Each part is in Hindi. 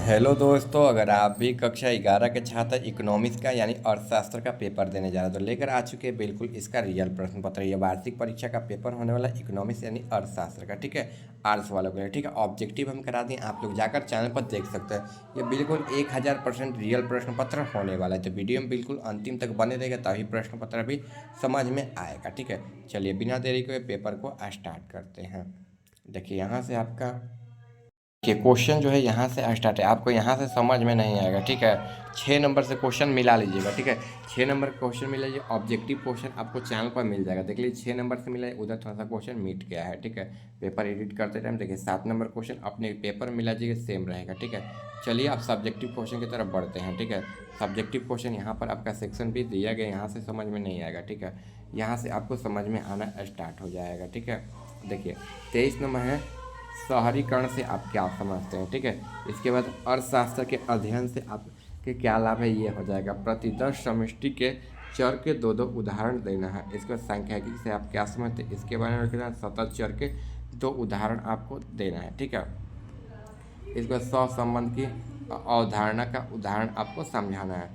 हेलो दोस्तों, अगर आप भी कक्षा 11 के छात्र इकोनॉमिक्स का यानी अर्थशास्त्र का पेपर देने जा रहे हैं तो लेकर आ चुके हैं बिल्कुल इसका रियल प्रश्न पत्र। ये वार्षिक परीक्षा का पेपर होने वाला इकोनॉमिक्स यानी अर्थशास्त्र का, ठीक है, आर्ट्स वालों के लिए, ठीक है। ऑब्जेक्टिव हम करा दिए, आप लोग जाकर चैनल पर देख सकते हैं। ये बिल्कुल 1000% रियल प्रश्न पत्र होने वाला है, तो वीडियो में बिल्कुल अंतिम तक बने रहेगा तभी प्रश्न पत्र भी समझ में आएगा, ठीक है। चलिए बिना देरी के पेपर को स्टार्ट करते हैं। देखिए यहाँ से आपका कि क्वेश्चन जो है यहाँ से स्टार्ट है, आपको यहाँ से समझ में नहीं आएगा, ठीक है। 6 नंबर से क्वेश्चन मिला लीजिएगा, ठीक है। 6 नंबर क्वेश्चन मिला लीजिए, ऑब्जेक्टिव क्वेश्चन आपको चैनल पर मिल जाएगा। देख लीजिए 6 नंबर से मिला है, उधर थोड़ा सा क्वेश्चन मिट गया है, ठीक है। पेपर एडिट करते टाइम देखिए 7 नंबर क्वेश्चन अपने पेपर में मिला लीजिएगा, सेम रहेगा, ठीक है। चलिए आप सब्जेक्टिव क्वेश्चन की तरफ बढ़ते हैं, ठीक है। सब्जेक्टिव क्वेश्चन यहाँ पर आपका सेक्शन भी दिया गया, यहाँ से समझ में नहीं आएगा, ठीक है। यहाँ से आपको समझ में आना स्टार्ट हो जाएगा, ठीक है। देखिए 23 नंबर है, शहरीकरण से आप क्या समझते हैं, ठीक है। इसके बाद अर्थशास्त्र के अध्ययन से आपके क्या लाभ है, ये हो जाएगा। प्रति 10 समष्टि के चर के दो दो उदाहरण देना है। इसके बाद सांख्यिकी से आप क्या समझते हैं, इसके बारे में लिखना। सतत चर के 2 उदाहरण आपको देना है, ठीक है। इसके बाद सहसंबंध की अवधारणा का उदाहरण आपको समझाना है।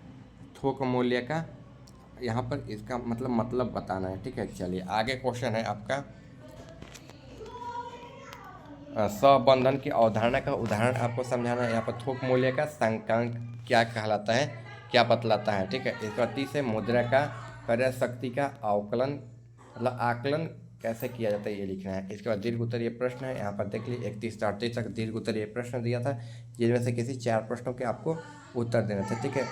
थोक मूल्य का यहाँ पर इसका मतलब बताना है, ठीक है। चलिए आगे क्वेश्चन है आपका, सहबंधन की अवधारणा का उदाहरण आपको समझाना है। यहाँ पर थोक मूल्य का सांख्यिक क्या कहलाता है, क्या बतलाता है, ठीक है। इसके बाद 30 है, मुद्रा का क्रय शक्ति का अवकलन आकलन कैसे किया जाता है, ये लिखना है। इसके बाद दीर्घ उत्तरीय प्रश्न है, यहाँ पर देख लीजिए 31 से 38 तक दीर्घ उत्तरीय प्रश्न दिया था, जिनमें से किसी 4 प्रश्नों के आपको उत्तर देने थे, ठीक है।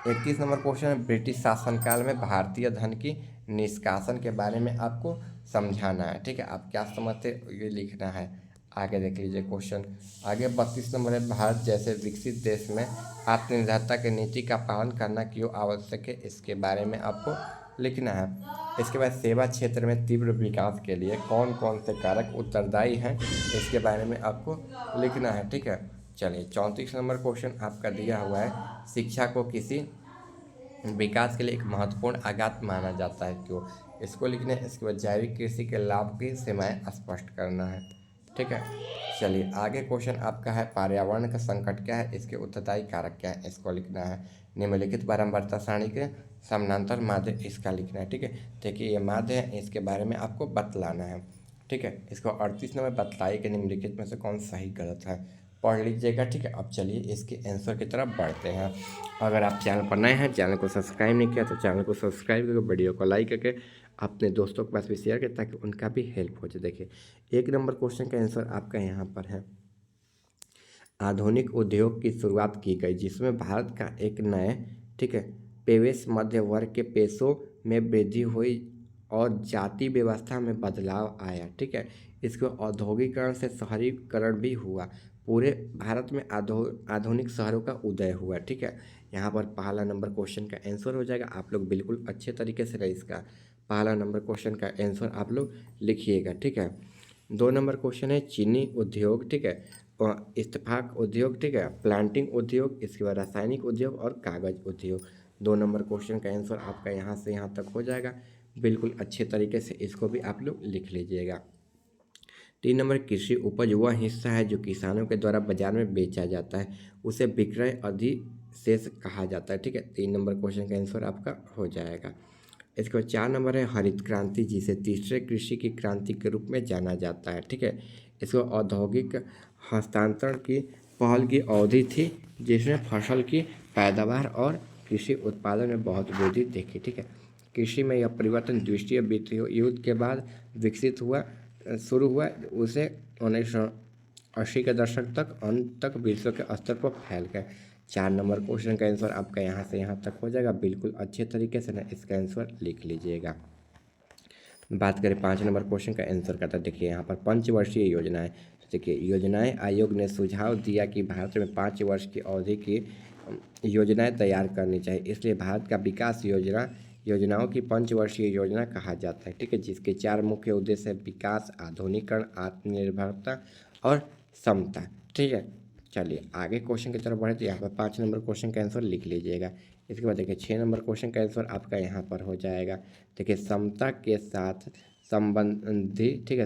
31 नंबर क्वेश्चन है, ब्रिटिश शासनकाल में भारतीय धन की निष्कासन के बारे में आपको समझाना है, ठीक है। आप क्या समझते ये लिखना है। आगे देख लीजिए क्वेश्चन। आगे 32 नंबर है, भारत जैसे विकसित देश में आत्मनिर्भरता की नीति का पालन करना क्यों आवश्यक है, इसके बारे में आपको लिखना है। इसके बाद सेवा क्षेत्र में तीव्र विकास के लिए कौन कौन से कारक उत्तरदायी हैं, इसके बारे में आपको लिखना है, ठीक है। चलिए 34 नंबर क्वेश्चन आपका दिया हुआ है, शिक्षा को किसी विकास के लिए एक महत्वपूर्ण आघात माना जाता है, क्यों, इसको लिखना है। इसके बाद जैविक कृषि के लाभ की सीमाएं स्पष्ट करना है, ठीक है। चलिए आगे क्वेश्चन आपका है, पर्यावरण का संकट क्या है, इसके उत्तरदायी कारक क्या है, इसको लिखना है। निम्नलिखित बारंबारता सारणी के समानांतर माध्य, इसका लिखना है, ठीक है। देखिए ये माध्य है, इसके बारे में आपको बतलाना है, ठीक है। इसको 38 नंबर, बतलाइए कि निम्नलिखित में से कौन सही गलत है, पढ़ लीजिएगा, ठीक है। अब चलिए इसके आंसर की तरफ बढ़ते हैं। अगर आप चैनल पर नए हैं, चैनल को सब्सक्राइब नहीं किया तो चैनल को सब्सक्राइब करके वीडियो को लाइक करके अपने दोस्तों के पास भी शेयर करें ताकि उनका भी हेल्प हो जाए। देखिए 1 नंबर क्वेश्चन का आंसर आपका यहाँ पर है, आधुनिक उद्योग की शुरुआत की गई जिसमें भारत का एक नए, ठीक है, पेवेश मध्य वर्ग के पेशों में वृद्धि हुई और जाति व्यवस्था में बदलाव आया, ठीक है। इसको औद्योगिकरण से शहरीकरण भी हुआ, पूरे भारत में आधुनिक शहरों का उदय हुआ, ठीक है। यहाँ पर पहला नंबर क्वेश्चन का आंसर हो जाएगा। आप लोग बिल्कुल अच्छे तरीके से रहे, इसका पहला नंबर क्वेश्चन का आंसर आप लोग लिखिएगा, ठीक है। 2 नंबर क्वेश्चन है, चीनी उद्योग, ठीक है, इस्तेफाक उद्योग, ठीक है, प्लांटिंग उद्योग, इसके बाद रासायनिक उद्योग और कागज उद्योग। 2 नंबर क्वेश्चन का आंसर आपका यहाँ से यहाँ तक हो जाएगा, बिल्कुल अच्छे तरीके से इसको भी आप लोग लिख लीजिएगा। 3 नंबर, कृषि उपज वह हिस्सा है जो किसानों के द्वारा बाजार में बेचा जाता है, उसे विक्रय अधिशेष कहा जाता है, ठीक है। 3 नंबर क्वेश्चन का आंसर आपका हो जाएगा। इसके बाद 4 नंबर है, हरित क्रांति जिसे तीसरे कृषि की क्रांति के रूप में जाना जाता है, ठीक है। इसको औद्योगिक हस्तांतरण की पहल की अवधि थी जिसमें फसल की पैदावार और कृषि उत्पादन में बहुत वृद्धि देखी, ठीक है। कृषि में यह परिवर्तन द्वितीय विश्व युद्ध के बाद विकसित हुआ शुरू हुआ, उसे 1980 के दशक तक अंत तक विश्व के स्तर पर फैल गए। 4 नंबर क्वेश्चन का आंसर आपका यहाँ से यहाँ तक हो जाएगा, बिल्कुल अच्छे तरीके से ना इसका आंसर लिख लीजिएगा। बात करें 5 नंबर क्वेश्चन का आंसर करता है, देखिए यहाँ पर पंचवर्षीय योजनाएं, तो देखिए योजनाएं आयोग ने सुझाव दिया कि भारत में 5 वर्ष की अवधि की योजनाएं तैयार करनी चाहिए, इसलिए भारत का विकास योजनाओं की पंचवर्षीय योजना कहा जाता है, ठीक है। जिसके 4 मुख्य उद्देश्य है, विकास, आधुनिकीकरण, आत्मनिर्भरता और समता, ठीक है। चलिए आगे क्वेश्चन की तरफ बढ़े, तो यहाँ पर 5 नंबर क्वेश्चन का आंसर लिख लीजिएगा। इसके बाद देखिए 6 नंबर क्वेश्चन का आंसर आपका यहाँ पर हो जाएगा। देखिए समता के साथ संबंधी, ठीक है,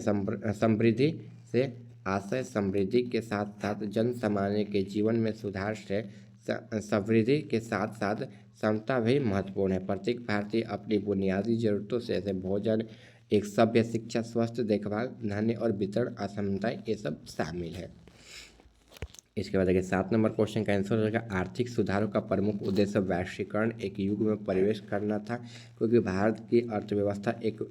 समृद्धि से आशय समृद्धि के साथ साथ जन सामान्य के जीवन में सुधार से समृद्धि के साथ साथ समता भी महत्वपूर्ण है। प्रत्येक भारतीय अपनी बुनियादी जरूरतों से जैसे भोजन, एक सभ्य शिक्षा, स्वस्थ देखभाल, धान्य और वितरण असमानता ये सब शामिल है। इसके बाद देखिए 7 नंबर क्वेश्चन का आंसर हो जाएगा आर्थिक सुधारों का प्रमुख उद्देश्य वैश्वीकरण एक युग में प्रवेश करना था, क्योंकि भारत की अर्थव्यवस्था एक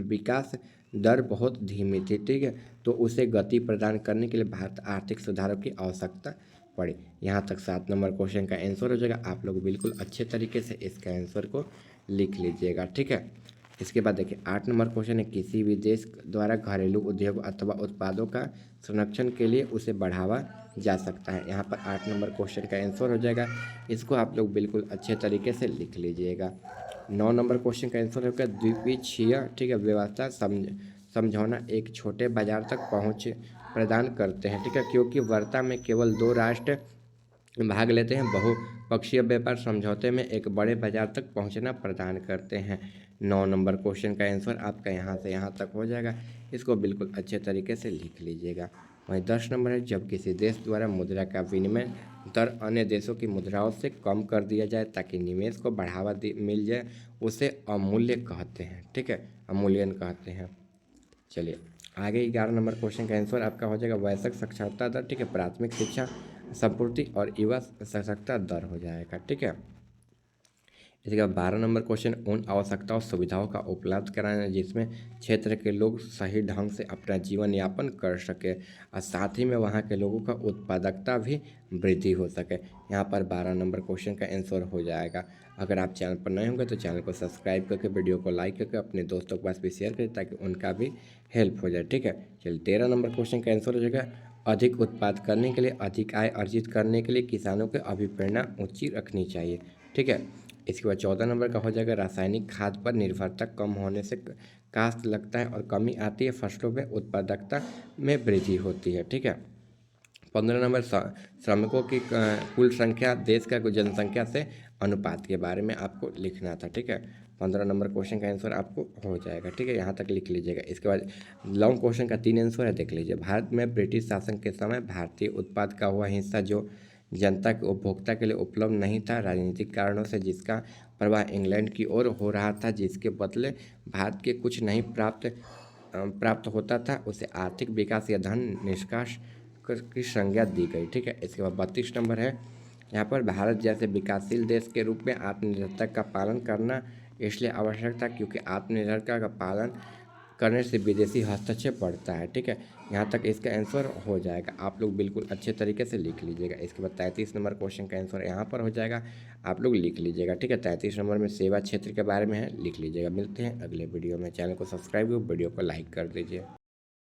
विकास दर बहुत धीमी थी, ठीक है। तो उसे गति प्रदान करने के लिए भारत आर्थिक सुधारों की आवश्यकता पड़ी। यहाँ तक 7 नंबर क्वेश्चन का आंसर हो जाएगा। आप लोग बिल्कुल अच्छे तरीके से इसका आंसर को लिख लीजिएगा, ठीक है। इसके बाद देखिए 8 नंबर क्वेश्चन है किसी भी देश द्वारा घरेलू उद्योग अथवा उत्पादों का संरक्षण के लिए उसे बढ़ावा जा सकता है। यहाँ पर 8 नंबर क्वेश्चन का आंसर हो जाएगा। इसको आप लोग बिल्कुल अच्छे तरीके से लिख लीजिएगा। 9 नंबर क्वेश्चन का आंसर होगा द्विपक्षीय, ठीक है, व्यवस्था समझौना एक छोटे बाजार तक पहुँच प्रदान करते हैं, ठीक है, क्योंकि वार्ता में केवल 2 राष्ट्र भाग लेते हैं। बहुपक्षीय व्यापार समझौते में एक बड़े बाजार तक पहुंचना प्रदान करते हैं। 9 नंबर क्वेश्चन का आंसर आपका यहाँ से यहाँ तक हो जाएगा। इसको बिल्कुल अच्छे तरीके से लिख लीजिएगा। वहीं 10 नंबर है जब किसी देश द्वारा मुद्रा का विनिमय दर अन्य देशों की मुद्राओं से कम कर दिया जाए ताकि निवेश को बढ़ावा मिल जाए, उसे अवमूल्य कहते हैं, ठीक है, अवमूल्यन कहते हैं। चलिए आगे 11 नंबर क्वेश्चन का आंसर आपका हो जाएगा वयस्क साक्षरता दर, ठीक है, प्राथमिक शिक्षा संपूर्ति और युवा सशक्ता दर हो जाएगा, ठीक है। इसके बाद 12 नंबर क्वेश्चन उन आवश्यकताओं सुविधाओं का उपलब्ध कराना जिसमें क्षेत्र के लोग सही ढंग से अपना जीवन यापन कर सके और साथ ही में वहाँ के लोगों का उत्पादकता भी वृद्धि हो सके। यहाँ पर 12 नंबर क्वेश्चन का आंसर हो जाएगा। अगर आप चैनल पर नए होंगे तो चैनल को सब्सक्राइब करके वीडियो को लाइक करके अपने दोस्तों के पास भी शेयर करें ताकि उनका भी हेल्प हो जाए, ठीक है। चलिए 13 नंबर क्वेश्चन का आंसर हो जाएगा अधिक उत्पाद करने के लिए, अधिक आय अर्जित करने के लिए किसानों की अभिप्रेरणा ऊँची रखनी चाहिए, ठीक है। इसके बाद 14 नंबर का हो जाएगा रासायनिक खाद पर निर्भरता कम होने से काश्त लगता है और कमी आती है, फसलों में उत्पादकता में वृद्धि होती है, ठीक है। 15 नंबर श्रमिकों की कुल संख्या देश का जनसंख्या से अनुपात के बारे में आपको लिखना था, ठीक है। 15 नंबर क्वेश्चन का आंसर आपको हो जाएगा, ठीक है, यहाँ तक लिख लीजिएगा। इसके बाद लॉन्ग क्वेश्चन का 3 आंसर है, देख लीजिए। भारत में ब्रिटिश शासन के समय भारतीय उत्पाद का हुआ हिस्सा जो जनता के उपभोक्ता के लिए उपलब्ध नहीं था राजनीतिक कारणों से, जिसका प्रवाह इंग्लैंड की ओर हो रहा था, जिसके बदले भारत के कुछ नहीं प्राप्त होता था, उसे आर्थिक विकास या धन निष्कास की संज्ञा दी गई, ठीक है। इसके बाद 32 नंबर है, यहाँ पर भारत जैसे विकासशील देश के रूप में आत्मनिर्भरता का पालन करना इसलिए आवश्यक था क्योंकि आत्मनिर्भरता का पालन करने से विदेशी हस्तक्षेप बढ़ता है, ठीक है। यहाँ तक इसका आंसर हो जाएगा। आप लोग बिल्कुल अच्छे तरीके से लिख लीजिएगा। इसके बाद 33 नंबर क्वेश्चन का आंसर यहाँ पर हो जाएगा, आप लोग लिख लीजिएगा, ठीक है। 33 नंबर में सेवा क्षेत्र के बारे में है, लिख लीजिएगा। मिलते हैं अगले वीडियो में। चैनल को सब्सक्राइब और वीडियो को लाइक कर दीजिए।